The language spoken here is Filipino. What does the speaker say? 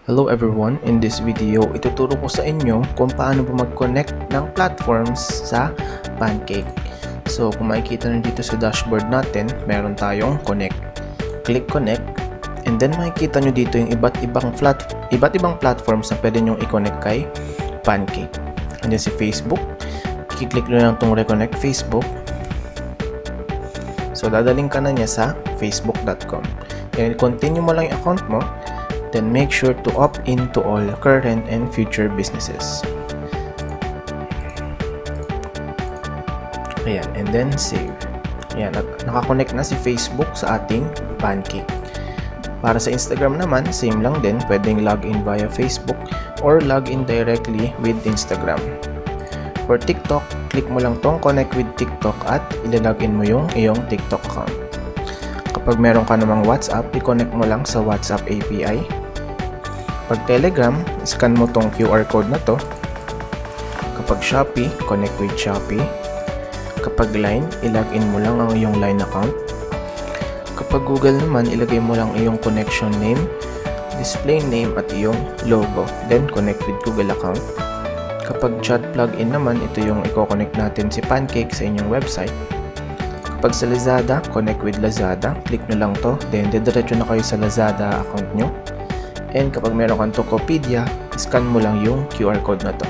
Hello everyone, in this video, ituturo ko sa inyo kung paano po mag-connect ng platforms sa Pancake. So, kung makikita nyo dito sa dashboard natin, meron tayong connect. Click connect, and then makikita nyo dito yung iba't ibang platforms na pwede nyong i-connect kay Pancake. Andiyan si Facebook, i-click nyo lang itong reconnect Facebook. So, dadaling ka na niya sa facebook.com. And continue mo lang yung account mo. Then make sure to opt into all current and future businesses. Ayan, and then save. Ayan, nakakonect na si Facebook sa ating Pancake. Para sa Instagram naman, same lang din. Pwedeng login via Facebook or login directly with Instagram. For TikTok, click mo lang tong connect with TikTok at ilalogin mo yung iyong TikTok account. Kapag meron ka namang WhatsApp, i-connect mo lang sa WhatsApp API. Pag Telegram, scan mo tong QR code na to. Kapag Shopee, connect with Shopee. Kapag Line, ilagin mo lang ang iyong Line account. Kapag Google naman, ilagay mo lang iyong connection name, display name at iyong logo. Then, connect with Google account. Kapag Chat plugin naman, ito yung i-connect natin si Pancake sa inyong website. Kapag sa Lazada, connect with Lazada. Click nyo lang to. Then, didiretso na kayo sa Lazada account nyo. And kapag meron kang Tokopedia, scan mo lang yung QR code na to.